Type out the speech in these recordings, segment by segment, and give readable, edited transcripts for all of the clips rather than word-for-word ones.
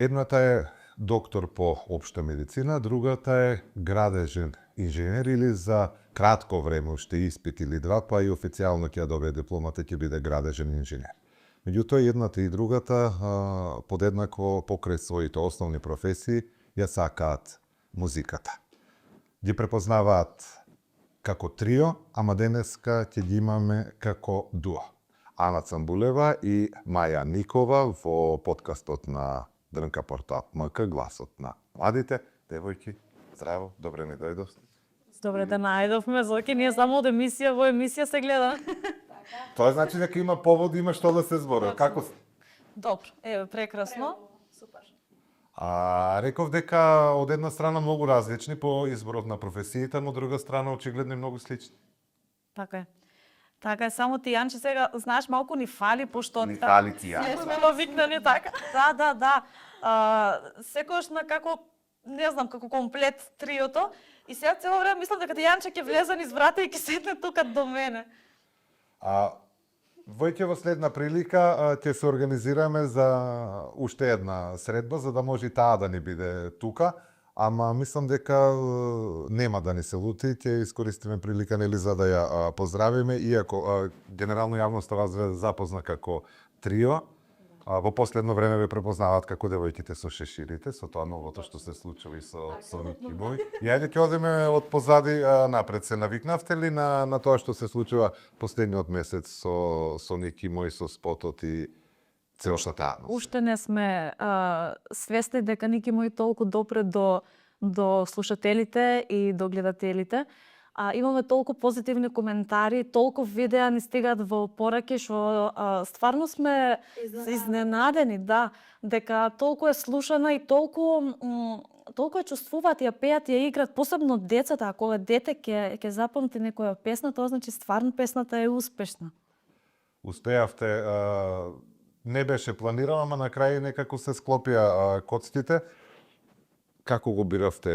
Едната е доктор по општа медицина, другата е градежен инженер или за кратко време, уште испит или два, па и официјално ќе ја добие дипломата, ќе биде градежен инженер. Меѓутоа, едната и другата подеднакво покрај своите основни професии ја сакаат музиката. Ги препознаваат како трио, ама денеска ќе ги имаме како дуо. Ана Цамбулева и Маја Никова во подкастот на ДНК портал МК, гласот на младите. Девојки, здраво, добре ни дојдовте. Добре да најдовме, Зоки, ние само од емисија во емисија се гледа. Тоа значи дека има повод, има што да се збори. Како се? Добро, еве, прекрасно. Супер. Реков дека од една страна многу различни по изборот на професиите, но од друга страна очигледно и многу слични. Така е. Така е, само ти, Јанче, сега, знаеш, малку ни фали, пошто... Ни фали ти, Не Јанче. сме навикнани така. Да. Секојаш на како, не знам, како комплет триото. И сега цело време мислам дека Јанче ќе влезе низ врата и ќе седне тука до мене. Војќе во следна прилика ќе се организираме за уште една средба, за да може и таа да ни биде тука. Ама мислам дека нема да ни се лути, ќе искористиме прилика нели за да ја поздравиме, иако генерално јавноста вас ве запозна како трио. Во последно време ве препознаваат како девојките со шеширите, со тоа новото што се случува и со Ники Бој. И ајде ќе одиме од позади напред. Се навикнавте ли на тоа што се случува последниот месец со Ники Мој, со спотот и целоста таа? Уште не сме свесни дека Ники Мој толку допре до слушателите и до гледателите. Имаме толку позитивни коментари, толку видеа ни стигаат во пораки што стварно сме изненадени, да, дека толку е слушана и толку ја чувствуваат, ја пеат, ја играат, посебно децата. Ако дете ќе запамти некоја песна, тоа значи стварно песната е успешна. Успеавте, не беше планирано, ама на крај некако се склопија коцките. Како го биравте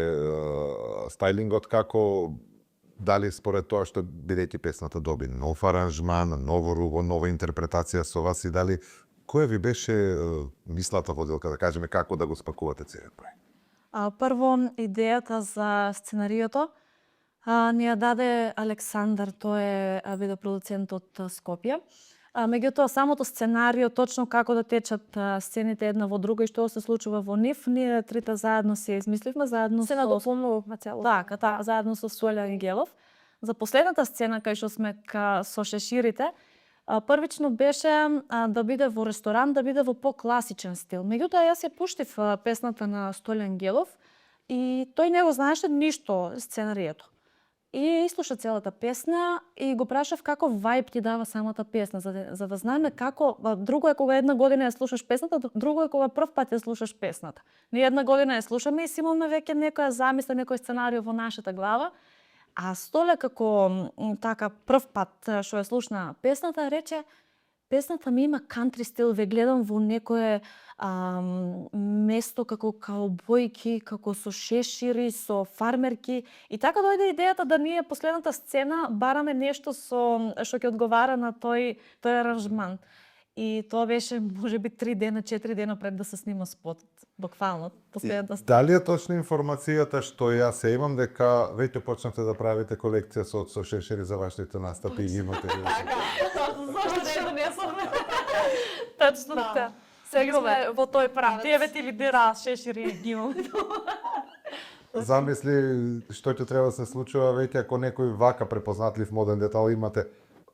стајлингот, како дали според тоа што бидејќи песната доби нов аранжман, ново руво, нова интерпретација со вас и дали која ви беше мислата водилка, да кажеме, како да го спакувате целиот проект? Прво, идејата за сценариото ни ја даде Александар, тој е видеопродуцент од Скопје. Меѓутоа, самото сценарио, точно како да течат сцените една во друга и што се случува во нив, ние трите заедно се измисливме, заедно се надополнувавме цело. Така, заедно со Соља Ангелов. За последната сцена кај што сме со шеширите, првично беше да биде во ресторан, да биде во покласичен стил. Меѓутоа, јас ја пуштив песната на Соља Ангелов и тој не го знаеше ништо сценарието. И изслуша целата песна и го прашав како вајб ти дава самата песна, за да знаеме како. Друго е кога една година ја слушаш песната, друго е кога прв пат ја слушаш песната. Ние една година ја слушаме и си имаме веќе некоја замисла, некој сценарио во нашата глава, а Столе како така прв пат што ја слушна песната, рече: песната ми има кантри стил, ве гледам во некое место како каубојки, како со шешири, со фармерки. И така дојде идејата да ние последната сцена бараме нешто што ќе одговара на тој аранжман. И тоа беше можеби 3 дена, 4 дена пред да се снима спотот. Буквално. Дали е точна информацијата што јас се имам дека веќе почнавте да правите колекција со шешири за вашите настапи и имате? Зошто не сум? Точно така. Сега сме во тој прав. 9 или 10 шешири ги имаме. Замисли што ќе треба да се случува веќе ако некој вака препознатлив моден детал имате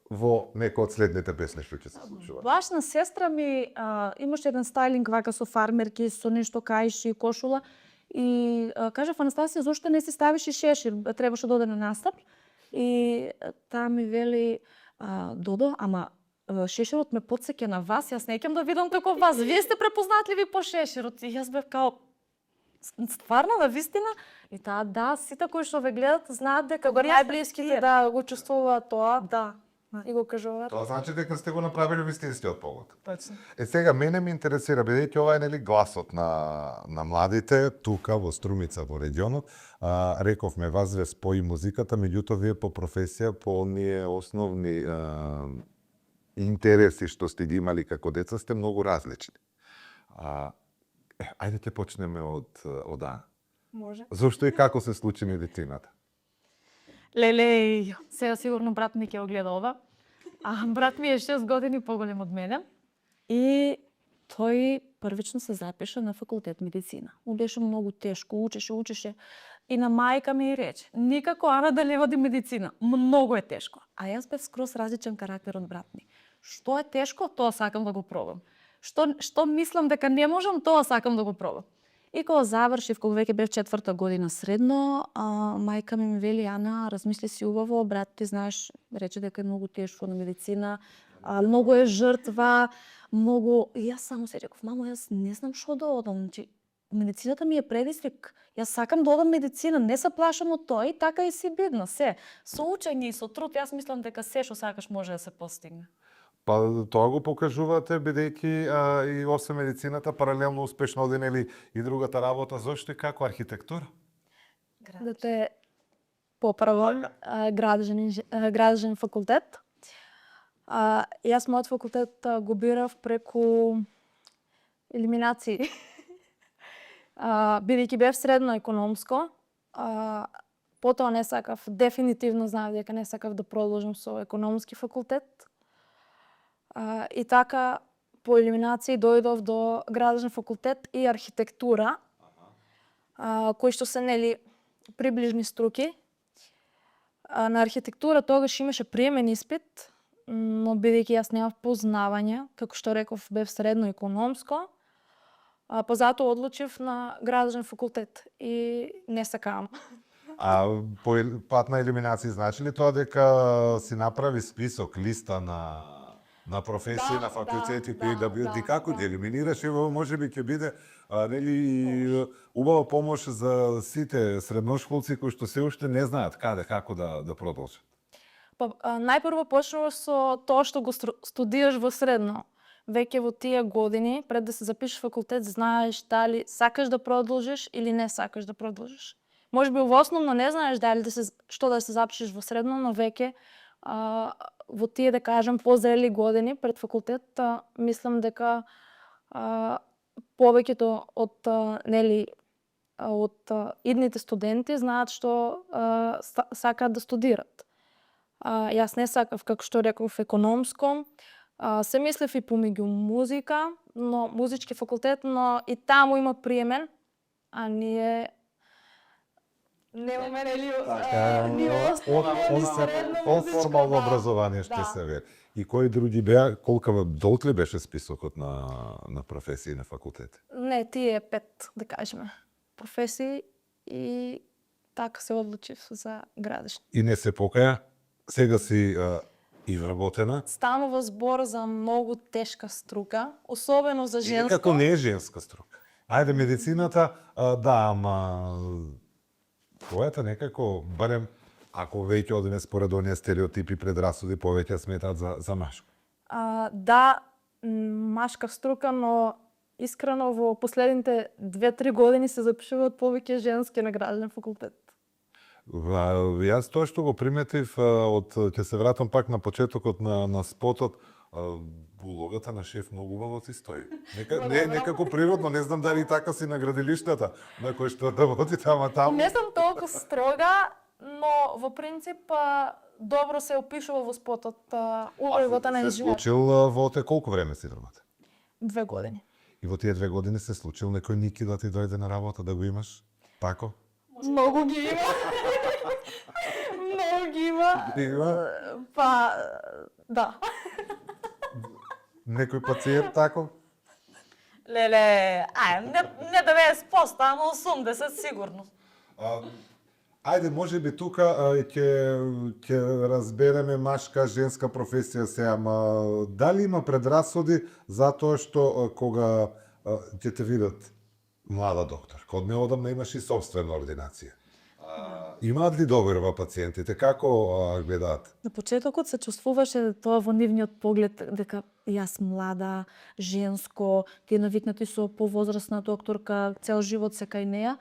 во некој од следните песни што ќе се случува. Баш на сестра ми имаше еден стајлинг вака со фармерки, со нешто кајши и кошула. И кажав: Анастасија, зошто не си ставиш и шешир? Требаше да оде на настап. И таа ми вели: Додо, ама шеширот ме потсеќа на вас, јас не ќам да видам како вас. Вие сте препознатливи по шеширот. И јас бев као: стварно, на вистина? И таа: да, сите кои што ве гледат знаат дека Кога најблиските да го чувствуваат тоа. Да. И го кажуваат. Тоа значи дека сте го направиле вистинскиот повод. Точно. Сега мене ме интересира, бидејќи ова е нели гласот на младите тука во Струмица во регионот. Рековме вас ве спои музиката, меѓутоа вие по професија, по оние основни интереси што сте ги имали како деца, сте многу различни. Ајде ќе почнеме од А. Може. Зошто и како се случи медицината? Леле, сега сигурно брат ми ќе го гледа ова. Брат ми е 6 години поголем од мене и тој првично се запиша на факултет медицина. Му беше многу тешко, учеше и на мајка ми рече: "Никако Ана да не води медицина, многу е тешко." А јас бев скроз различен карактер од брат ми. Што е тешко, тоа сакам да го пробам. Што мислам дека не можам, тоа сакам да го пробам. И кога завршив, кога веќе бев 4-та година средно, мајка ми вели: "Ана, размисли си убаво, брат ти знаеш, рече дека е многу тешко на медицина, многу е жртва, многу..." И јас само се реков: "Мамо, јас не знам што да одам, значи медицината ми е предизвик. Јас сакам да одам медицина, не се плашам од тоа." И така и си бидна, се. Со учење и со труд, јас мислам дека се што сакаш може да се постигне. Па тоа го покажувате бидејќи и освен медицината паралелно успешно одинели и другата работа. Зошто и како архитектура? Да те поправам, градежен факултет. Јас мојот факултет го бирав преку елиминации. Бидејќи бев средно економско, потоа не сакав, дефинитивно знаев дека не сакав да продолжам со економски факултет. И така по елиминации дојдов до градежен факултет и архитектура, кои што се нели приближни струки. На архитектура тогаш имаше приемен испит, но бидејќи јас немав познавање, како што реков, бев средно економско, позатоа одлучив на градежен факултет и не сакам. По пат на елиминација значи ли тоа дека си направи список, листа на професии, на факултети кои да бидат и како да елиминираш, ево можеби ќе биде нели убава помош за сите средношколци кои што се уште не знаат каде како да продолжат. Па најпрво почнуваш со тоа што го студираш во средно. Веќе во тие години, пред да се запишеш факултет, знаеш дали сакаш да продолжиш или не сакаш да продолжиш. Можеби во основно не знаеш дали што да се запишеш во средно, но веќе во тие, да кажем, позрели години пред факултет, мислам дека повеќето од идните студенти знаат што сакаат да студират. Јас не сакав, како што реков, економско. Се мислев и помеѓу музика, но музички факултет, но и таму има приемен, а ние немаме нели формално образование што се вели. И кои други беа, колка долг ли беше списокот на професии на факултет? Не, тие 5, да кажеме, професии и така се одлучив за градеж. И не се покаја? Сега си и вработена? Станува збор за многу тешка струка, особено за женско. Како не е женска струка. Ајде, медицината, да, ама твојата некако, барем ако веќе одиме според оние стереотипи, предрасуди, повеќе сметаат за машко. Да, машка струка, но искрено во последните 2-3 години се запишуваат повеќе женски на градежен факултет. Јас тоа што го приметив, ќе се вратам пак на почетокот на спотот, улогата на шеф многу убаво си стои. Некако природно, не знам дали така си на градилиштата, на кој што работи таму. Не сум толку строга, но во принцип добро се опишува во спотот улогата на инженер. Се случил во те колку време си работи? 2 години. И во тие 2 години се случил некој Ники да ти дојде на работа да го имаш? Пако? Многу ги има. Многу ги има. Па, да. Некој пациент тако? Леле, не 90%, ама 80% сигурно. Ајде, можеби тука ќе разбереме машка, женска професија се, ама дали има предрасуди затоа што кога ќе те видат млада доктор, код не одамна имаш и собствена ординација. Имаат ли доверба пациентите? Како гледаат? На почетокот се чувствуваше тоа во нивниот поглед дека јас млада, женско, тие навикнати со повозрасна докторка, цел живот се кај неа.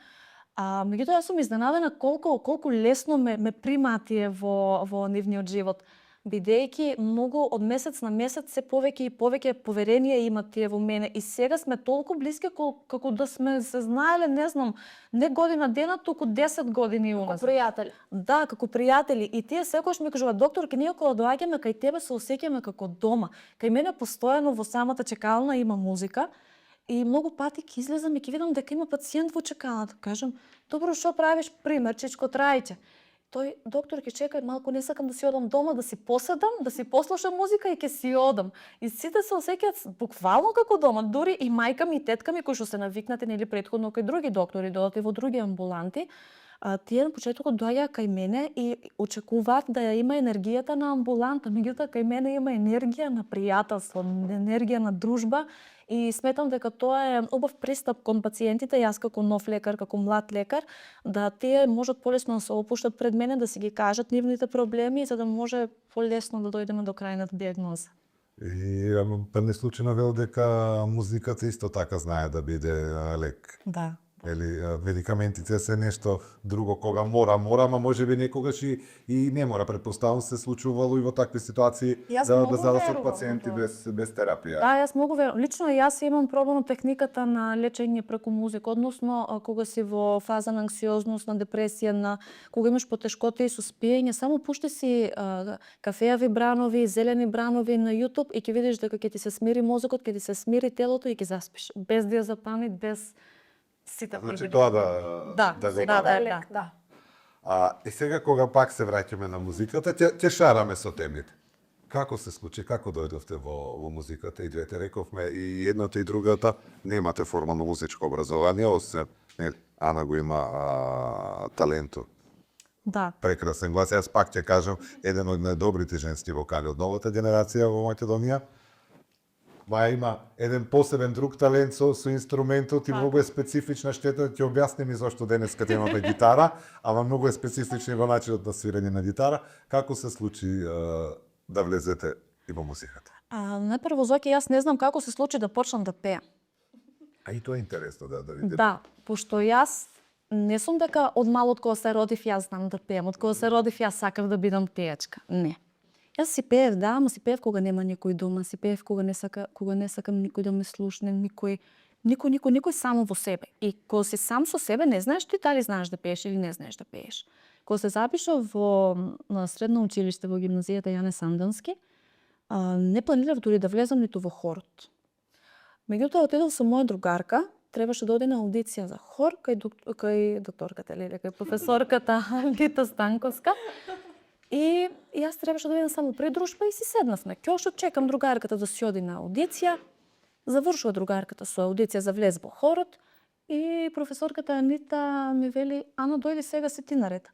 Меѓутоа јас сум изненадена колку лесно ме примаат тие во нивниот живот. бидејќи многу од месец на месец се повеќе и повеќе поверение имат тие во мене и сега сме толку блиски како да сме се знаеле, не знам, не година дена, туку 10 години уназад. Пријатели. Да, како пријатели. И тие секогаш ми кажуваат, докторке, ние кога доаѓаме кај тебе се осеќаме како дома. Кај мене постојано во самата чекална има музика и многу пати ќе излезам и ќе видам дека има пациент во чекалната. Кажам, добро, што правиш? Пример, чичко трајче. Тој, доктор, ќе чекај малку, не сакам да си одам дома, да си поседам, да си послушам музика и ќе си одам. И сите се осеќаат буквално како дома, дури и мајка ми и тетка ми кои што се навикнати нели претходно кај други доктори, додат и во други амбуланти. Тие на почетокот доаѓаа кај мене и очекуваат да ја има енергијата на амбуланта, меѓутоа кај мене има енергија на пријателство, енергија на дружба и сметам дека тоа е убав пристап кон пациентите, јас како нов лекар, како млад лекар, да тие можат полесно да се опуштат пред мене, да си ги кажат нивните проблеми, за да може полесно да дојдеме до крајната дијагноза. И па не случајно вел дека музиката исто така знае да биде лек. Да. Или медикаментите се нешто друго кога мора, ама можеби некогаш и не мора. Предпоставам се случувало и во такви ситуации да задасат пациенти без терапија. Да, јас многу верувам. Лично јас имам пробано техниката на лечење преку музика, односно кога си во фаза на анксиозност, на депресија, кога имаш потешкоти со спиење, само пушти си кафеави бранови, зелени бранови на YouTube и ќе видиш дека ќе ти се смири мозокот, ќе ти се смири телото и ќе заспиш, без диазепами, без сите. Значи тоа да Да. И сега кога пак се враќаме на музиката, ќе шараме со темите. Како се случи, како дојдовте во музиката? И двете рековме, и едната и другата немате формално музичко образование, освен Ана го има таленто. Да. Прекрасен глас. Јас пак ќе кажам, еден од најдобрите женски вокали од новата генерација во Македонија. Маја има еден посебен друг талент со инструментот и многу е специфична, штета ќе објасним и зошто денеска имаме гитара, ама многу е специфичен во начинот на свирење на гитара. Како се случи да влезете и во музиката? Најпрво, Зоки, јас не знам како се случи да почнам да пеам. А и тоа е интересно да видите. Да, пошто јас не сум дека од мало од кога се родив јас знам да пеам, од кога се родив јас сакав да бидам пејачка. Не. Јас си пеев, да, ама си пеев кога нема никој дома, си пеев кога не сакам никој да ме слушне, никој само во себе. И кога си сам со себе, не знаеш ти дали знаеш да пееш или не знаеш да пееш. Кога се запишав на средно училиште во гимназијата Јане Сандански, не планирав дури да влезам ниту во хорот. Меѓутоа отидов со моја другарка, требаше да оди на аудиција за хор кај докторката или кај професорката Гита Станковска. И јас требаше да бидам само придружба и си седнавме. Ќе чекам другарката да си оди на аудиција. Завршува другарката со аудиција за влез во хорот и професорката Анита ми вели: "Ана, дојди сега си ти наред."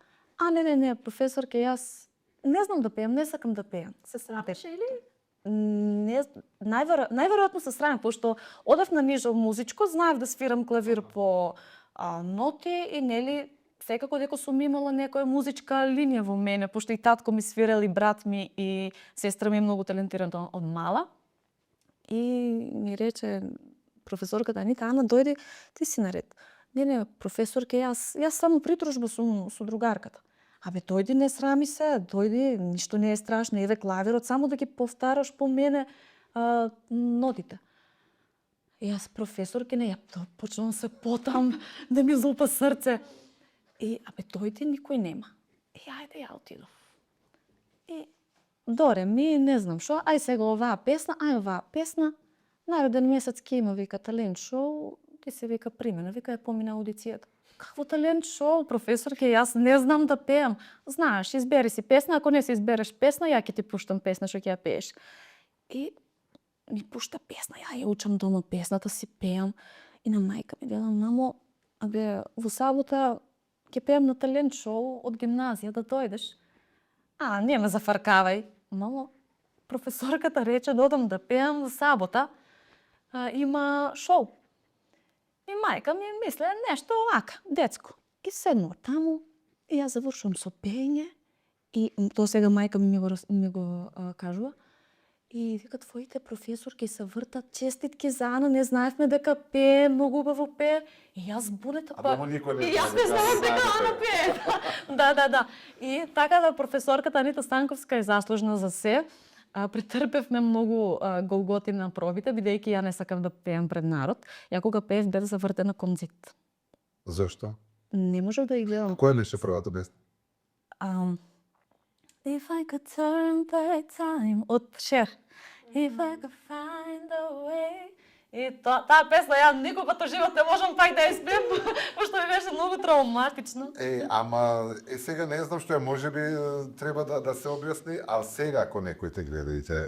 Не, професорке, јас не знам да пеам, не сакам да пеам. Се срамеш или? Не, најверојатно се срамам, пошто одев на нижо музичко, знаев да свирам клавир по ноти и нели секако дека сум имала некоја музичка линија во мене, пошто и татко ми свирел, и брат ми, и сестра ми е многу талентирана од мала. И ми рече професорката Анита: "Ана, дојди, ти си наред." Не, професорке, јас само придружба сум со другарката. Дојди, не срами се, дојди, ништо не е страшно, еве клавирот, само да ги повтараш по мене нотите. И јас, професорке, не, почнувам се потам, да ми злупа срце. И, дојди, никој нема. И, ајде, ја отидов. И, доре ми, не знам шо, ај сега оваа песна, нареден месец ќе има, вика, талент шоу, ти се вика примена, вика, ја помина аудицијата. Какво талент шоу, професорке, јас не знам да пеам. Знаеш, избери си песна, ако не си избереш песна, ја ќе ти пуштам песна што ќе ја пееш. И ми пушта песна, ја ја учам дома песната, си пеам. И на мајка ми гледам, мамо, во сабота ќе пеам на талент шоу од гимназија, да дојдеш. Не ме зафаркавај. Мамо, професорката рече да одам да пеам за сабота, има шоу. И мајка ми мисле нешто овака, детско. И седнува таму, и јас завршувам со пење, и тоа сега мајка ми го кажува. И вика, твоите професорки се вртат, честитки за Ана, не знаевме дека пее, многу убаво пее. И јас будета дома никој не и јас не знаев дека Ана пее. Да. И така да професорката Анита Станковска е заслужна за се. Претрпевме многу голготи на пробите, бидејќи ја не сакав да пеам пред народ. Ја кога пеев бев завртена кон зид. Зошто? Не можев да ја гледам. Која беше првата песна? If I could turn back time од Шер. If I could find a way. И таа песна ја никогаш во живот не можам пак да ја испеам, пошто ми беше многу травматично. Ама сега не знам што е, можеби треба да се објасни, а сега ако некој те гледа и те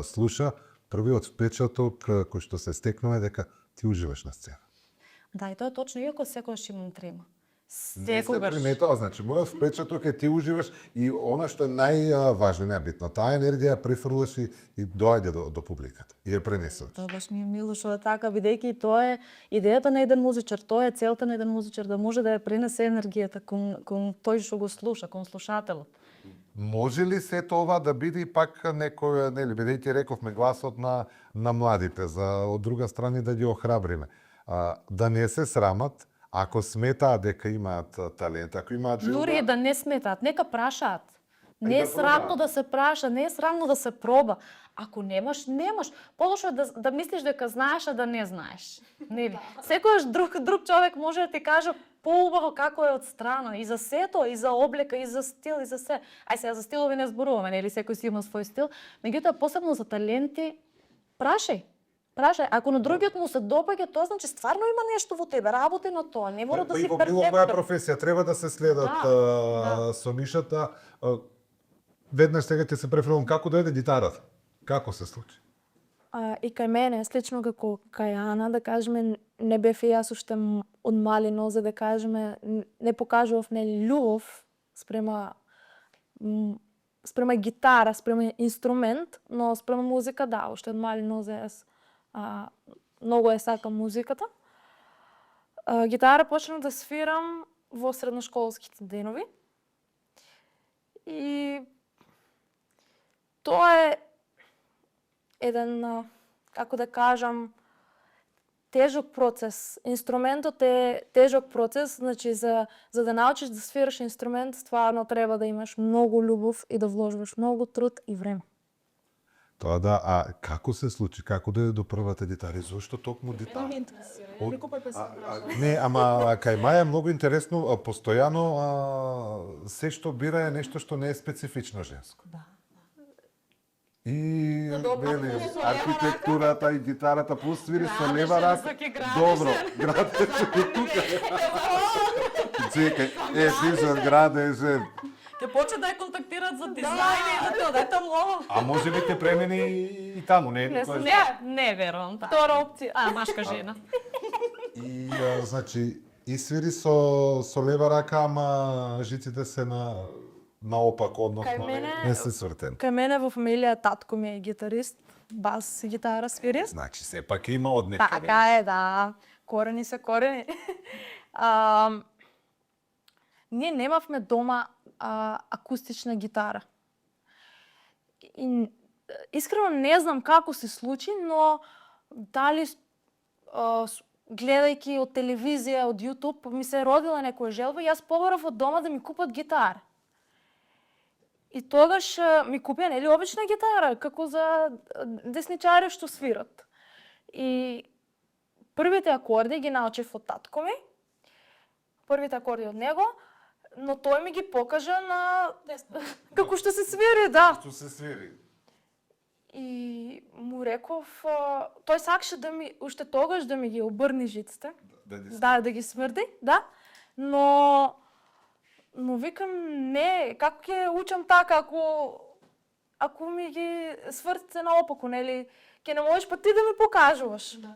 слуша, првиот впечаток кој што се стекнува е дека ти уживаш на сцена. Да, и тоа е точно, иако секогаш имам трема. Не се приметува, значи мојот впечаток е ти уживаш и она што е најважно, најбитно, таа енергија ја префрлаш и доаѓа до публиката и ја пренесуваш. Тоа баш ми е мило што е така, бидејќи тоа е идејата на еден музичар, тоа е целта на еден музичар, да може да ја пренесе енергијата кон тој што го слуша, кон слушателот. Може ли се тоа да биде пак некој, нели, бидејќи рековме гласот на младите, за од друга страна да ги охрабриме, да не се срамат, ако сметаат дека имаат талент, ако имаат желба... Дури да не сметаат, нека прашаат. Не е да срамно да се праша, не е срамно да се проба. Ако немаш, немаш. Полошо е да мислиш дека знаеш, а да не знаеш. Нели? Секојаш друг човек може да ти каже поубаво како е од страна, и за сето, и за облека, и за стил, и за се. Ај сега за стилови не зборуваме, нели, секој си има свој стил, меѓутоа посебно за таленти, прашај. Ако на другиот му се допаѓа, тоа значи стварно има нешто во тебе, работи на тоа, не мора да си перфектен. Било која професија треба да се следат со нишата. Веднаш сега ќе се префрлам како дојде гитарата. Како се случи? И кај мене, слично како кај Ана, да кажеме, не бев и јас уште од мали нозе, да кажеме, не покажував нели љубов спрема гитара, спрема инструмент, но спрема музика, да, уште од мали нозе јас многу ја сакам музиката. Гитара почнав да свирам во средношколските денови. И тоа е еден, како да кажам, тежок процес. Инструментот е тежок процес, значи за да научиш да свираш инструмент, стварно треба да имаш многу љубов и да вложуваш многу труд и време. Тоа да, а како се случи? Како дојде до првата гитара? Зошто токму гитара? Не, ама кај Маја е многу интересно, постојано се што бира е нешто што не е специфично женско. Да. И архитектурата и гитарата плюс свири со лева рака. Добро, градежен тука. Чекај, физор, градежен. Ке почне да ја контактираат за дизајн и за тоа, да мога. А може би те премени и таму, не? Не верувам. Втора опција. Машка жена. И значи и свири со лева рака, ама жиците се наопако, односно не се свртен. Кај мене во фамилија татко ми е гитарист, бас гитара свири. Значи сепак има од некаде. Така е, да. Корени се корени. Ние немавме дома акустична гитара. И искрено не знам како се случи, но дали гледајќи од телевизија, од YouTube, ми се родила некоја желба и јас побарав од дома да ми купат гитара. И тогаш ми купија нели обична гитара, како за десничари што свират. И првите акорди ги научив од татко ми. Првите акорди од него, но тој ми ги покажа на како што се свири, да. Што се свири. И му реков, тој сакаше да ми уште тогаш да ми ги обрни жиците. Да ги смрди, да. Но викам не, како ќе учам така ако ми ги свртите наопаку, нели? Ќе не можеш па ти да ми покажуваш. Да.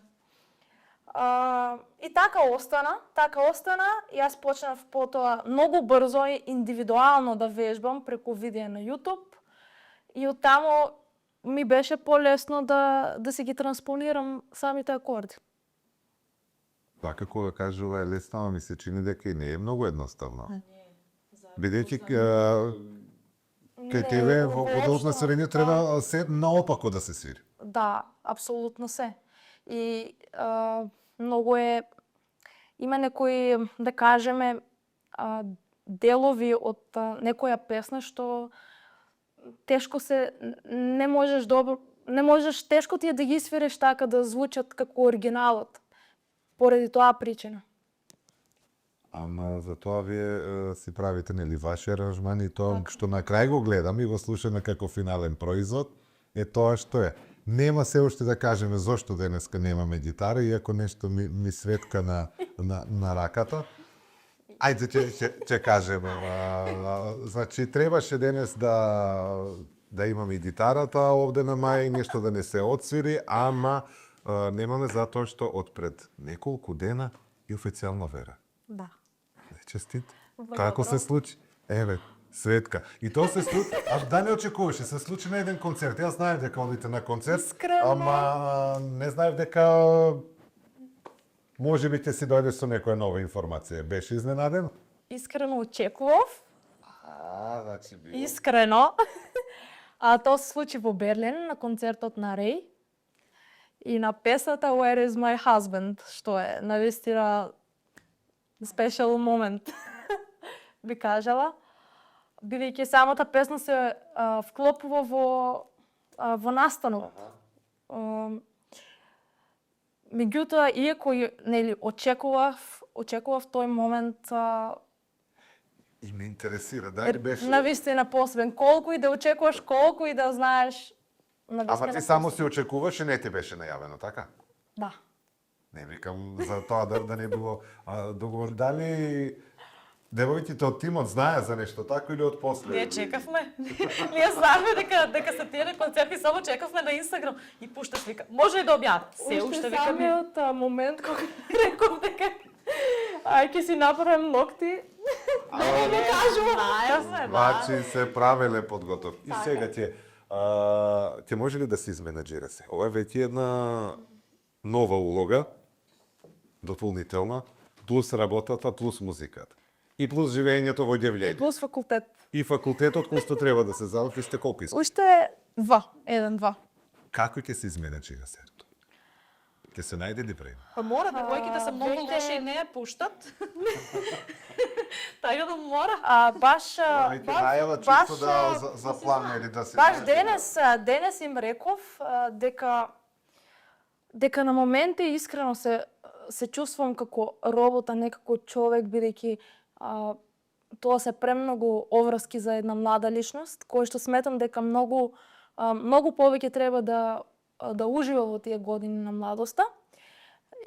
И така остана, и јас почнав потоа многу брзо и индивидуално да вежбам преку видеа на YouTube и оттаму ми беше полесно да си ги транспонирам самите акорди. Така кога кажува е лесно, ама ми се чини дека и не е многу едноставно. Бидејќи кај тебе во продолжна средина треба се наопако да се свири. Да, апсолутно се. И многу има некои, да кажеме, делови од некоја песна што тешко не можеш тешко ти е да ги свириш така да звучат како оригиналот. Поради тоа причина. Ама за тоа вие си правите нели ваши аранжмани, тоа што на крај го гледам и го слушаме како финален производ е тоа што е. Нема се уште да кажеме зошто денеска немаме гитара, иако нешто ми светка на раката. Ајде ќе кажеме. Значи требаше денес да имаме и гитарата овде на мај, нешто да не се отсвири, ама немаме затоа што отпред неколку дена и официјално Вера. Да. Честит. Како се случи? Еве, Светка. И тоа се случи, да не очекуваше, се случи на еден концерт. Јас знаев дека одите на концерт, Искрено. ама не знаев дека може би ќе си дојде со некоја нова информација. Беше изненаден? Искрено очекував. Значи би. Искрено. А тоа се случи во Берлин на концертот на Рей и на песната Where is my husband, што е навистина special moment, би кажала. Бидејќи самата песна се вклопува во настанот. Меѓутоа, иако нели очекував тој момент И ме интересира, дали беше... навистина посебен. Колку и да очекуваш, колку и да знаеш. Ама ти само си очекуваш и не ти беше најавено, така? Да. Не викам за тоа да не било договор. Дали девојките од тимот знае за нешто тако или од после? Ние чекавме. Ние знаеме дека се тие концерти, само чекавме на Инстаграм и пушташ вика. Може и да објават. Се уште викаме. Самиот момент кога реков дека ќе си направам ногти. Не кажувам. Знаеме, да. Значи се правеле подготов. И сега ќе може ли да се изменаџира се? Ова е веќе една нова улога, дополнителна, плюс работата, плюс музиката. И плюс живењето во Ѓевлеје. Плюс факултет. И факултетот кој што треба да се заврши, сте колку искате? Уште 2. Како ќе се изменаџира се? Ќе се најде ли време? Па мора, девојките се многу веќе- лоши и не ја пуштат. Така да мора. Баш најава чисто за план или да се... Баш денес им реков дека на моменти искрено се чувствувам како робот, а не како човек, бидејќи тоа се премногу оврски за една млада личност, кој што сметам дека многу повеќе треба да ужива во тие години на младоста.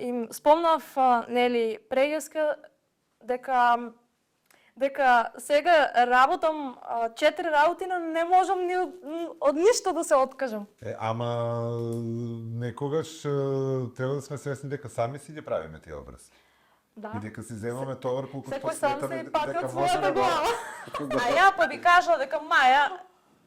И спомнав нели прејаска дека сега работам 4 работи, но не можам ни од ништо да се откажам. Ама некогаш треба да сме свесни дека сами си ги правиме тие образи. Да. И дека си земаме товар колку Секој сам се и пати од можеме својата глава. А ја па би кажала дека Маја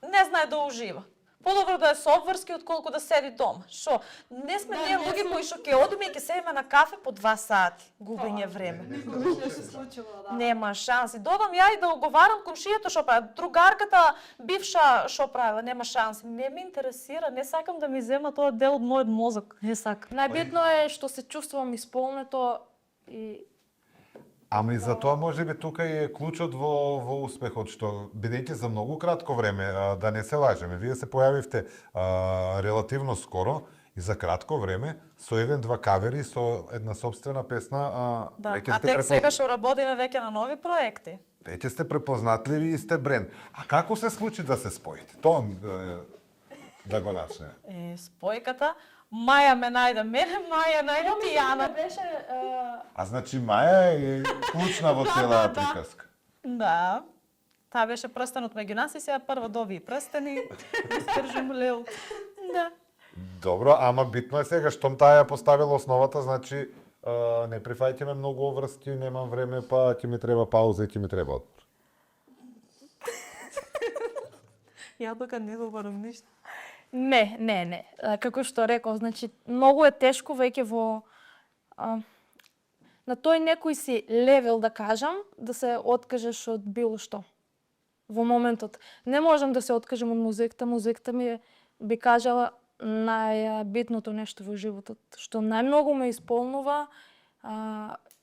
не знае да ужива. Подобро да е со обврски отколку да седи дома. Шо? Не сме ние луѓе кои што ќе одиме и ќе седиме на кафе по 2 сати. Губење време. Нема шанси. Додам ја и да оговарам комшијата што прави, другарката бивша што правила, нема шанси. Не ме интересира, не сакам да ми зема тоа дел од мојот мозок. Не сакам. Најбитно е што се чувствувам исполнето и Ама и за тоа може би тука е клучот во успехот, што бидејќи за многу кратко време, да не се лажеме, вие се појавивте релативно скоро и за кратко време со еден-два кавери, со една собствена песна, Да. веќе А сте тек сега што работиме веќе на нови проекти. Веќе сте препознатливи и сте бренд. А како се случи да се споите? Тоа да го начне. Спојката, Маја ме најде мене, Маја најде Тијана. беше А значи Маја е клучна во целаа да. приказка. Да. Таа беше прстенот меѓу нас и сега прва дови прстени. Искржим лел. Да. Добро, ама битно е сега, штом таа ја поставила основата, значи не прифаќаме ме многу оврски, немам време, па ќе ми треба пауза и ќе ми треба одмор. Ја тука не говорам ништо. Не. Како што реков, значи многу е тешко веќе на тој некој си левел, да кажам, да се откажеш од било што. Во моментот не можам да се откажам од музиката. Музиката ми е, би кажала, најбитното нешто во животот, што најмногу ме исполнува,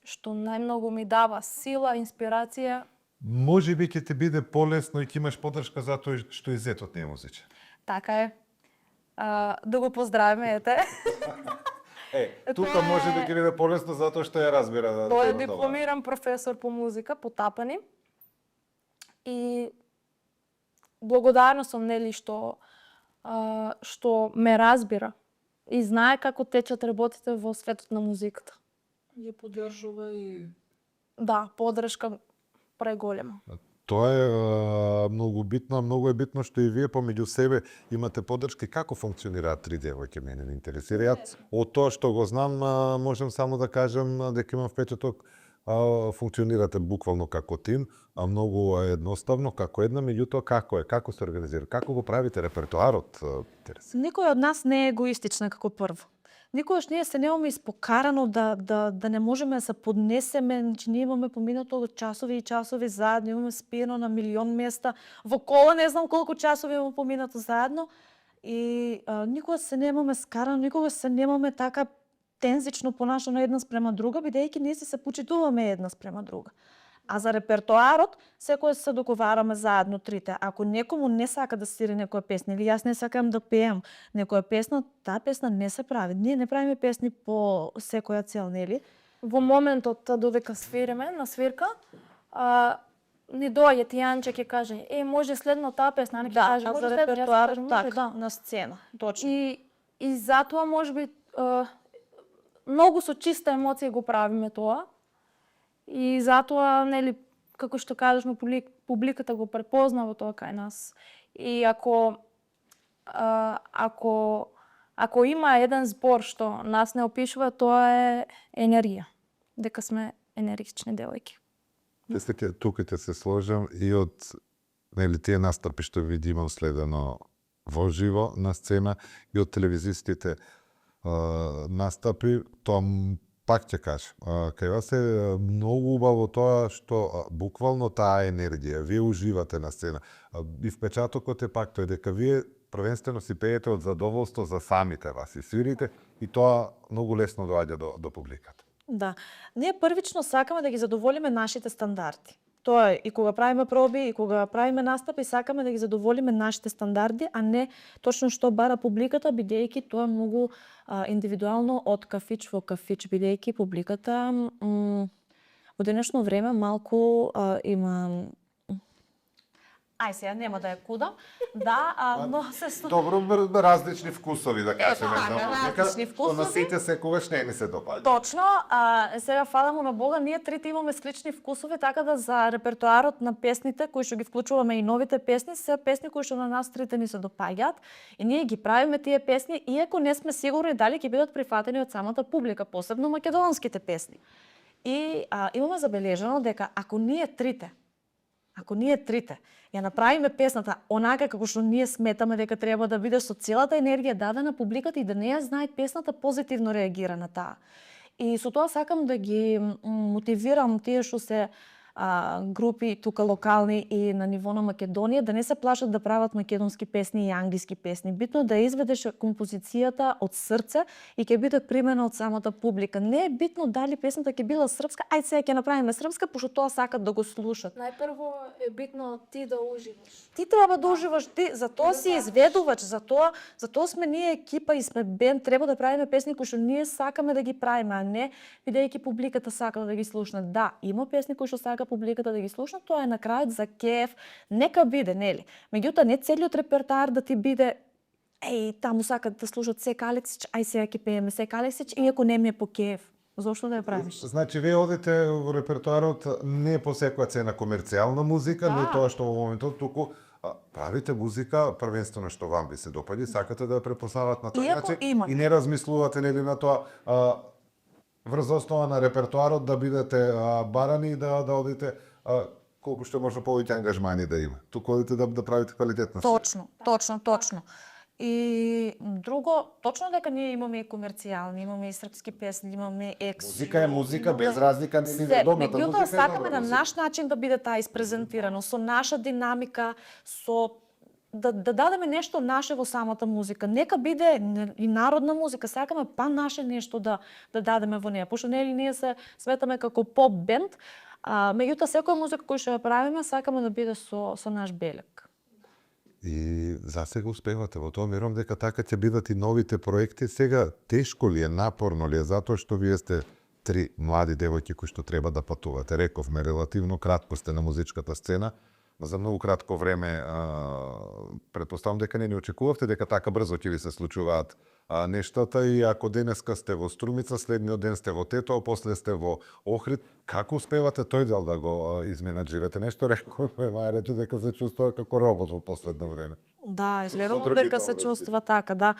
што најмногу ми дава сила, инспирација Може би ќе ти биде полесно и ќе имаш поддршка затоа што и зетот не е музичен. Така е. Да го поздравиме, ете. Тука Тоа е- може да ќе биде полесно затоа што ја разбира. Тој е тоа. дипломиран професор по музика, по тапани. И благодарна сум, нели, што ме разбира и знае како течат работите во светот на музиката. Ја поддржува и Да, поддршка преголема. Тоа е многу битно, многу е битно што и вие помеѓу себе имате поддршки. Како функционираат три девојки, мене ме интересира. Јас од тоа што го знам, можам само да кажам дека имам впечаток функционирате буквално како тим, а многу едноставно, како една, меѓутоа како е, како се организира, како го правите репертоарот, интересира. Никој од нас не е егоистична како прво. Никогаш ние се немаме испокарано да не можеме да се поднесеме, значи ние имаме поминато часови и часови заедно, имаме спиено на милион места, во кола не знам колку часови имаме поминато заедно и никогаш се немаме скарано, никогаш се немаме така тензично понашано една спрема друга, бидејќи ние се почитуваме една спрема друга. А за репертоарот, секој се договараме заедно трите. Ако некому не сака да свири некоја песна или јас не сакам да пеам некоја песна, таа песна не се прави. Ние не правиме песни по секоја цел, нели? Во моментот додека свириме на свирка, ни доаѓа Тијанче ќе каже: може следно таа песна, не ќе каже, а може за следно, јас репертоар, кажам, так, може, да. на сцена, точно. И затоа можеби многу со чиста емоција го правиме тоа. И затоа, нели, како што кажавме, публиката го препознава тоа кај нас. И ако има еден збор што нас не опишува, тоа е енергија. Дека сме енергични девојки. Тука ќе се сложам и од нели тие настапи што ви ги имам следено во живо на сцена и од телевизиските настапи, тоа пак ќе кажам, кај вас е многу убаво тоа што буквално таа енергија, вие уживате на сцена. И впечатокот е пак тој дека вие првенствено си пеете од задоволство за самите вас и свирите и тоа многу лесно доаѓа до публиката. Да. Ние првично сакаме да ги задоволиме нашите стандарди. Тоа е и кога правиме проби, и кога правиме настапи, сакаме да ги задоволиме нашите стандарди, а не точно што бара публиката, бидејќи тоа е многу индивидуално од кафич во кафич, бидејќи публиката во денешно време малку има сега нема да ја кудам. Да, но се Добро, различни вкусови да кажеме. различни вкусови. На сите секогаш не ни се допаѓа. Точно, сега фала му на Бога, ние трите имаме слични вкусови, така да за репертоарот на песните кои што ги вклучуваме и новите песни, се песни кои што на нас трите ни се допаѓаат и ние ги правиме тие песни, иако не сме сигурни дали ќе бидат прифатени од самата публика, посебно македонските песни. И имаме забележано дека ако ние трите ја направиме песната онака како што ние сметаме дека треба да биде, со целата енергија дадена публиката и да не ја знае песната, позитивно реагира на таа. И со тоа сакам да ги мотивирам тие што се групи тука локални и на ниво на Македонија да не се плашат да прават македонски песни и англиски песни. Битно да изведеш композицијата од срце и ќе биде примена од самата публика. Не е битно дали песната ќе била српска, ајде сега ќе направиме српска, пошто тоа сакат да го слушат. Најпрво е битно ти да уживаш. Ти треба да уживаш, ти затоа си изведувач, затоа сме ние екипа и сме бенд, треба да правиме песни кои што ние сакаме да ги правиме, а не бидејќи публиката сака да ги слушне. Да, има песни кои што сака публиката да ги слушнат, тоа е на крајот за кеф, нека биде, нели? Меѓутоа не целиот репертоар да ти биде таму сакат да слушат Сека Алексич, ај сега ќе пееме Сека Алексич, иако не ми е по кеф. Зошто да ја правиш? Значи, вие одите во репертоарот не по секоја цена комерцијална музика, не тоа што во моментот, туку правите музика првенствено што вам би се допаѓа, сакате да ја препознават на тој начин и не размислувате нели на тоа врз основа на репертоарот да бидете барани и да одите колку што може повеќе ангажмани да има. Туку одите да правите квалитетна Точно. И друго, точно дека ние имаме и комерцијални, имаме и српски песни, имаме екс. Музика е музика, без разлика не е добрата музика. Меѓутоа сакаме на наш начин да биде таа испрезентирано, со наша динамика, со да дадеме нешто наше во самата музика. Нека биде и народна музика, сакаме па наше нешто да дадеме во неја. Пошто нели ние се сметаме како поп бенд, Меѓутоа секоја музика која што ја правиме сакаме да биде со наш белег. И засега успевате во тоа, верувам дека така ќе бидат и новите проекти. Сега тешко ли е, напорно ли е, затоа што вие сте три млади девојки кои што треба да патувате. Рековме, релативно кратко сте на музичката сцена, за многу кратко време, претпоставам дека не очекувавте дека така брзо ќе ви се случуваат нештата, и ако денеска сте во Струмица, следниот ден сте во Тетоа, после сте во Охрид, како успевате тој дел да го изменаџирате? Нешто рековме, Маја дека се чувствува како робот во последно време. Да, изгледам Со другите дека се образи. чувствува така, да.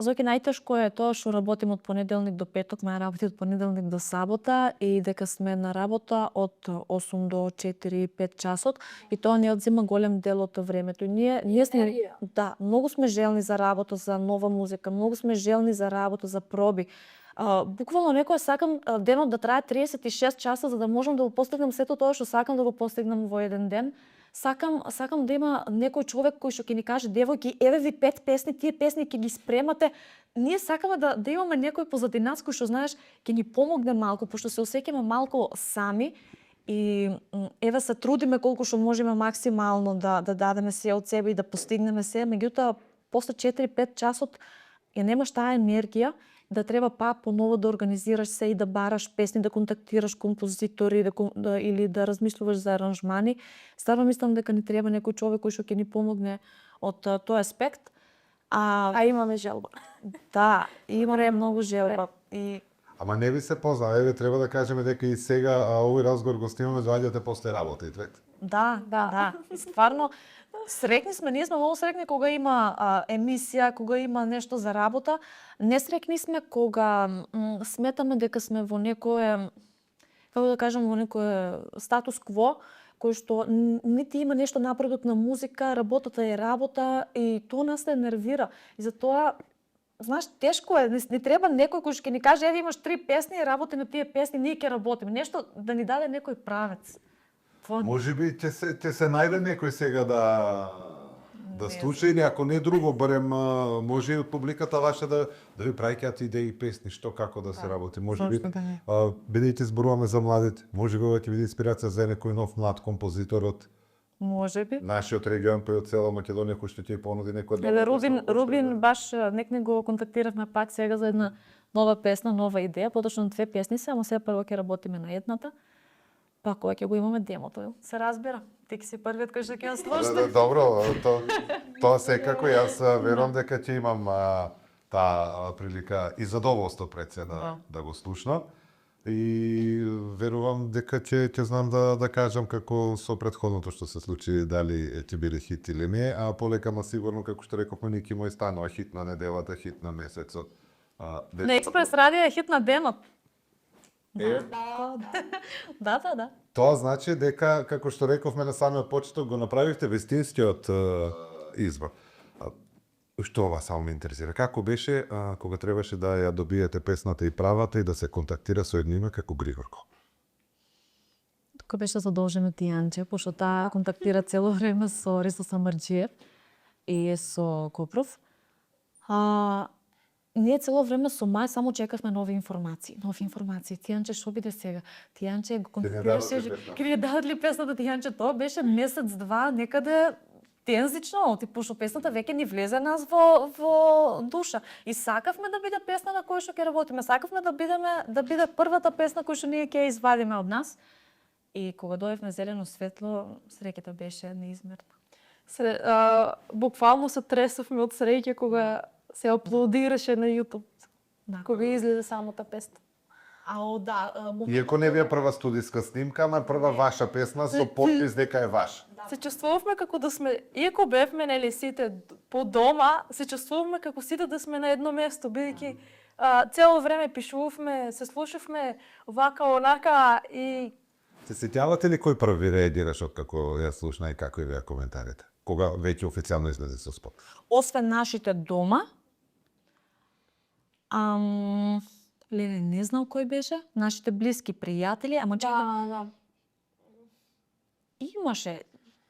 Зоки, најтешко е тоа што работим од понеделник до петок, ме работи од понеделник до сабота, и дека сме на работа од 8 до 4-5 часот, и тоа не одзема голем дел од времето. И ние сме, да, многу сме желни за работа, за нова музика, многу сме желни за работа, за проби. Буквално некој сакам денот да трае 36 часа за да можам да го постигнам сето тоа што сакам да го постигнам во еден ден. Сакам да има некој човек кој што ќе ни каже: девојки, еве ви 5 песни, тие песни ќе ги спремате. Ние сакаме да имаме некој позади нас кој што знаеш ќе ни помогне малку, пошто се осеќаме малку сами, и еве се трудиме колку што можеме максимално да дадеме се од себе и да постигнеме се, меѓутоа после 4-5 часот ја немаш таа енергија да треба поново да организираш се и да бараш песни, да контактираш композитори, или да размислуваш за аранжмани. Стварно мислам дека ни треба некој човек кој што ќе ни помогне од тој аспект. А имаме желба. Да, имаме многу желба. И Ама не ви се позна, еве треба да кажеме дека и сега овој разговор го снимаме, доаѓате после работа и двете. Да. И стварно среќни сме, ние сме многу среќни кога има емисија, кога има нешто за работа. Несреќни сме кога сметаме дека сме во некое, како да кажам, во некое статус кво, кој што нити има нешто напредок на музика, работата е работа, и тоа нас се нервира. И затоа, знаеш, тешко е, не треба некој кој што ќе ни каже: еве имаш 3 песни, работи на тие песни, ние ќе работиме. Нешто да ни даде некој правец. Можеби ќе се најде некој сега да слуша, или ако не друго, барем може и од публиката ваша да ви праќаат идеи, песни, што како да се работи. Можеби, бидејќи зборуваме за младите, можеби ова ќе биде инспирација за некој нов млад композитор од Можеби. нашиот регион, па и од цела Македонија, кој што ќе понуди некој Рубин баш некне го контактиравме пак сега за една нова песна, нова идеја, поточно 2 песни се, ама сега прво ќе работиме на едната. Па кога ќе го имаме демото, се разбира. Ти ќе си првиот кој што ќе ја слушне. Добро, тоа секако, јас верувам дека ќе имам таа прилика и задоволство пред се да го слушнам. И верувам дека ќе знам да кажам како со претходното што се случи, дали ќе биде хит или не, а полека ма сигурно, како што рековме, Ники мој станува хит на неделата, хит на месецот. На Експрес радио е хит на денот. Да. Тоа значи дека, како што рековме на самиот почеток, го направивте вистинскиот избор. Што ова само ме интересира? Како беше кога требаше да ја добиете песната и правата и да се контактира со едно име како Григорко? Тука беше задолжено Тијанче, пошто таа контактира цело време со Рисо Самарџиев и со Копров. Ние цело време со Мај само чекавме нови информации. Тијанче што биде сега? Тијанче го контактираше, ќе ни дадат ли песната Тијанче? Тоа беше месец-два некаде тензично, пошто песната веќе ни влезе нас во душа. И сакавме да биде песна на која што ќе работиме. Сакавме да биде првата песна која што ние ќе ја извадиме од нас. И кога дојдевме зелено светло, среќата беше неизмерна. Буквално се тресовме од среќа кога се аплодираше на YouTube. Кога излезе самата песна. Иако не ви е прва студиска снимка, ама прва ваша песна со подпис дека е ваша. Се чувствувавме како да сме, иако бевме нели сите по дома, се чувствувавме како сите да сме на едно место, бидејќи цело време пишувавме, се слушавме вака онака и Се сеќавате ли кој први реагираш од како ја слушна и како ја коментарите? Кога веќе официјално излезе со спот? Освен нашите дома, Лене, не знам кој беше, нашите блиски пријатели, ама чекам. Да. Имаше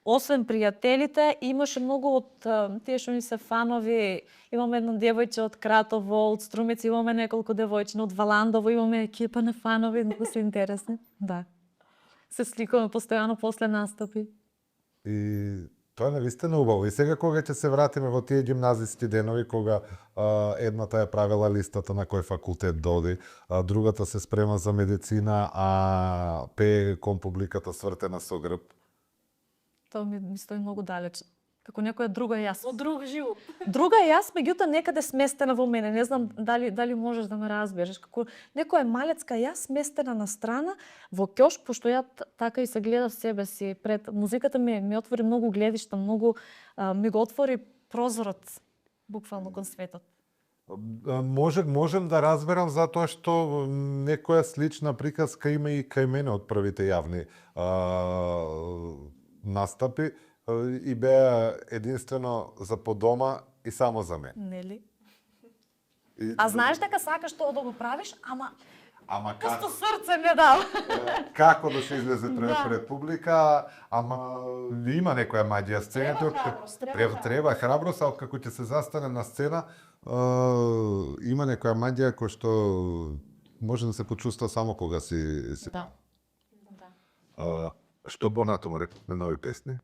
освен пријателите, имаше многу од тие што ни се фанови. Имаме едно девојче од Кратово, од Струмица, имаме неколку девојчиња од Валандово, имаме екипа на фанови, многу се интересни. Да. Се сликаме постојано после настапи. И тоа навистина убаво. И сега кога ќе се вратиме во тие гимназиски денови, кога едната е правила листата на кој факултет доди, другата се спрема за медицина, а пее кон публиката свртена со грб. Тоа ми стои многу далеч. Како некоја друга јас. Од друг живот. Друга јас, меѓутоа некаде сместена во мене. Не знам дали можеш да ме разбереш. Како некоја малецка јас сместена на страна во ќош, пошто ја така и се гледав себе си пред музиката ми отвори многу гледишта, многу ми го отвори прозорот буквално кон светот. Можем да разберам затоа што некоја слична приказка има и кај мене од првите јавни настапи и беа единствено за по дома и само за мене. Нели? А знаеш дека сакаш тоа да го правиш, ама како? срце не дава. Како да се излезе пред публика, ама има некоја маѓија сцената. Треба храброст, а како ќе се застане на сцена, има некоја маѓија која што може да се почувства само кога си. Да. Што понатаму рекавме нови песни?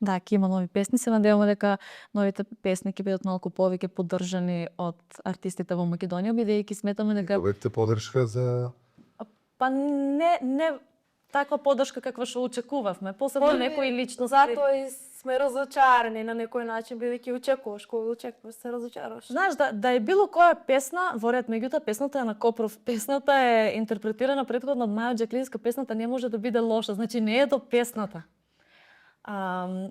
Да, ќе има нови песни. Се надеваме дека новите песни ќе бидат малку повеќе поддржани од артистите во Македонија, бидејќи сметаме дека Добивте поддршка за па не таква поддршка каква што очекувавме. Посебно некои лично Затоа и сме разочарани на некој начин, бидејќи очекуваш, кога очекуваш се разочаруваш. Знаеш, да е било која песна, во ред, меѓутоа песната е на Копров. Песната е интерпретирана претходно од Маја Джеклинска, песната не може да биде лоша, значи не е до песната.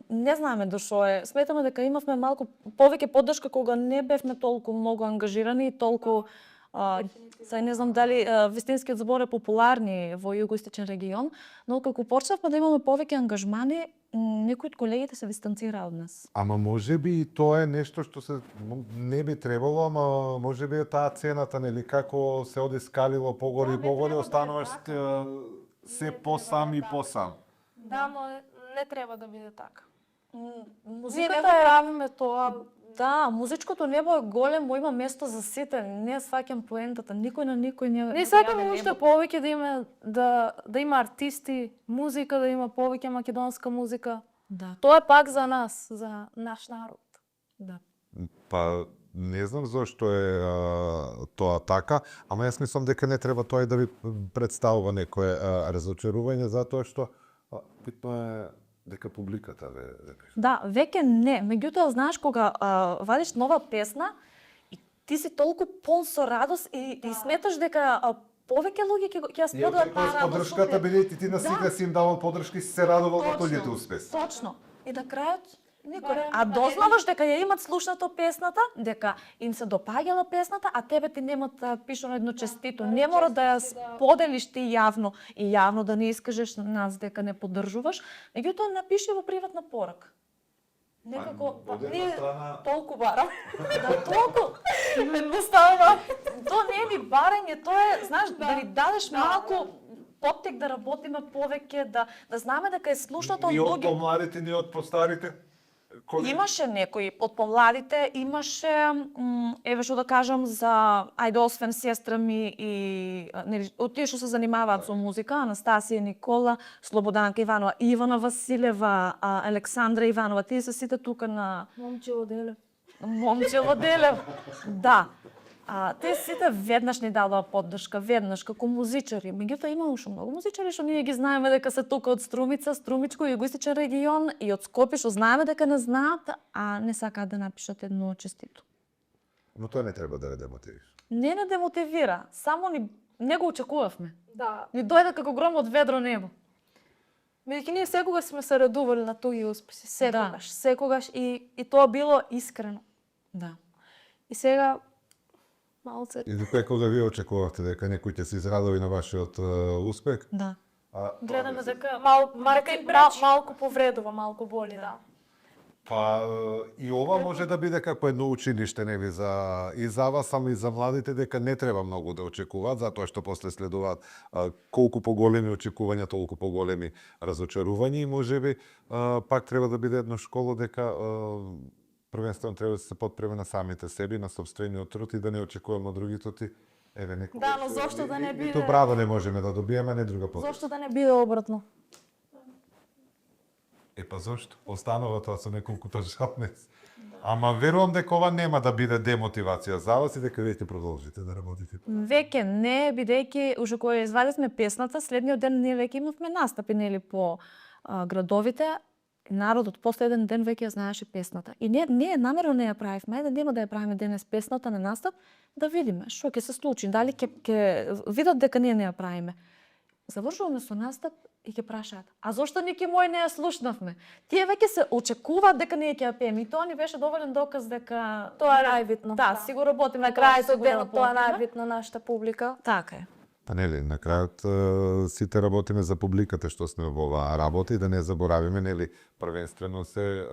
Не знаеме до шо е. Сметаме дека имавме малку повеќе поддршка кога не бевме толку многу ангажирани и толку Сега не знам дали вистинскиот збор е популарни во југоисточен регион, но како почнавме да имаме повеќе ангажмани, некои од колегите се дистанцираа од нас. Ама можеби и тоа е нешто што се не би требало, ама можеби е таа цената, нели, како се оди скалило погоре и погоре, остануваш се посам и посам. Да, но не треба да биде така. Ние не Музиката го правиме тоа. Да, музичкото небо е големо, има место за сите. Не сваќам поентата, никој на никој не. Не сакаме уште повеќе да има артисти, музика, да има повеќе македонска музика. Да. Тоа е пак за нас, за наш народ. Да. Па не знам зошто е тоа така, ама јас мислам дека не треба тоа и да ви представува некое разочарување, затоа што битно е дека публиката ве пише. Да, веќе не. Меѓутоа, знаеш, кога вадиш нова песна и ти си толку полн со радост и сметаш дека повеќе луѓе ќе ја споделат таа радост. Поддршката бидејќи ти на сите си им давал поддршка и си се радувал на тоѓите успеси. Точно. И на крајот никој. А дознаваш дека ја имат слушнато песната, дека им се допаѓала песната, а тебе ти немат пишано едно честито. Не мора да ја споделиш ти јавно и јавно да не искажеш на нас дека не поддржуваш, меѓутоа напиши во приватна порака. Некако ние толку барам. Да, толку. Едноставно. Тоа не е ни барање, тоа е, знаеш, да ни дадеш малку поттек да работиме повеќе, да знаеме дека е слушнато од И од луѓе. помладите, ни од постарите? Имаше некои од помладите, имаше, еве што да кажам за, ајде освен сестра ми и од тие што се занимаваат со музика, Анастасија Никола, Слободанка Иванова, Ивана Василева, Александра Иванова, тие се сите тука на Момчило Делев. Момчило Делев. Да. Те сите веднаш ни дадоа поддршка, веднаш како музичари. Меѓутоа има уште многу музичари што ние ги знаеме дека се тука од Струмица, Струмичко, Југоисточен регион и од Скопје што знаеме дека не знаат, а не сакаат да напишат едно честито. Но тоа не треба да ве демотивира. Не демотивира, само не го очекувавме. Да. Ни дојде како гром од ведро небо. Бидејќи ние секогаш сме се радували на туѓи успеси, секогаш, Да. секогаш и тоа било искрено. Да. И сега малце. И кој кога вие очекувавте дека некој ќе се израдови на вашиот успех? Да. Гледаме дека малку повредува, малку боли, да. Па и ова може да биде како едно училиште, нели, и за вас, ама и за младите, дека не треба многу да очекуваат, затоа што после следуваат колку поголеми очекувања, толку поголеми разочарувања и можеби пак треба да биде една школа дека првенствено треба да се подпреме на самите себе, на сопствениот труд и да не очекуваме од другите ти. Еве некој. Да, но зошто да не биде? Тоа браво не можеме да добиеме, не друга поддршка. Зошто да не биде обратно? Па зошто? Останува тоа со неколкуто жапнец. Ама верувам дека ова нема да биде демотивација за вас и дека веќе продолжите да работите. Веќе не, бидејќи уште кога извадивме песната, следниот ден ние веќе имавме настапи, нели, по градовите. Народот после еден ден веќе ја знаеше песната. И ние намерно не ја правивме, да нема да ја правиме денес песната на настап, да видиме што ќе се случи, дали ќе видат дека ние не ја правиме. Завршуваме со настап и ќе прашаат: "А зошто ники мој не ја слушнавме?" Тие веќе се очекуваат дека ние ќе ја пееме и тоа ни беше доволен доказ дека Тоа е најбитно. Да, сигурно работиме На крајот од денот тоа е најбитно нашата публика. Така е. Па нели, на крајот сите работиме за публиката што сме во оваа работа и да не заборавиме, нели, првенствено се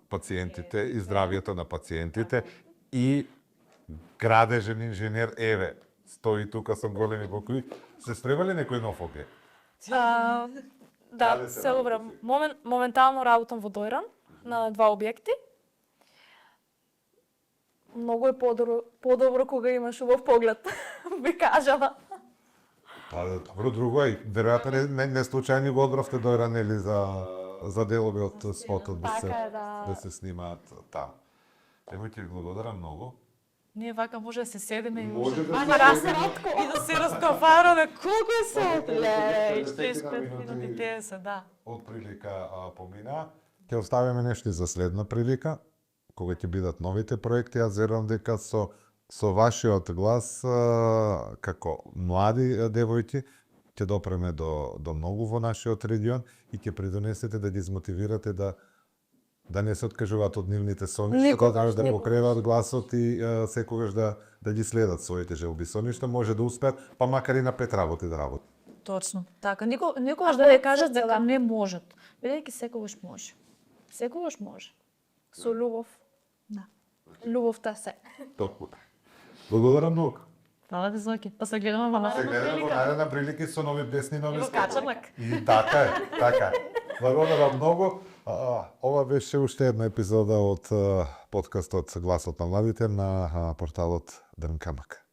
пациентите и здравјето на пациентите и градежен инженер, еве, стои тука со големи букви. Се стреба ли некој нов оке? Да, Каде се се добро. Моментално работам во Дојран на 2 објекти. Многу е подобро кога имаш убав поглед, би кажала. Па добро, друго е, веројатно не случајно го одбравте Дојран, нели, за делови од спотот да се снимаат там. Ево ќе ви благодарам многу. Ние вака може да се седиме и Може да се и да се разговараме колку е сат. Леј, 45 минути 10, да. Од прилика помина. Ќе оставиме нешто за следна прилика, кога ќе бидат новите проекти. Јас верувам дека со вашиот глас како млади девојки ќе допреме до многу во нашиот регион и ќе придонесете да ги измотивирате да не се откажуваат од нивните соништа, да покреваат гласот и секогаш да ги следат своите желби соништа, може да успеат, па макар и на 5 работи да работат. Точно. Така, никогаш да не кажат дека не можат, бидејќи секогаш може. Секогаш може. Со љубов. Да. Љубовта се. Токму. Благодарам многу. Фала ти, Зоки. Па се гледаме во Се гледаме во наредна прилики со нови песни, нови во Качанак. И така е, така е. Благодарам многу. Ова беше уште една епизода од подкастот Гласот на младите на порталот ДНК Мак.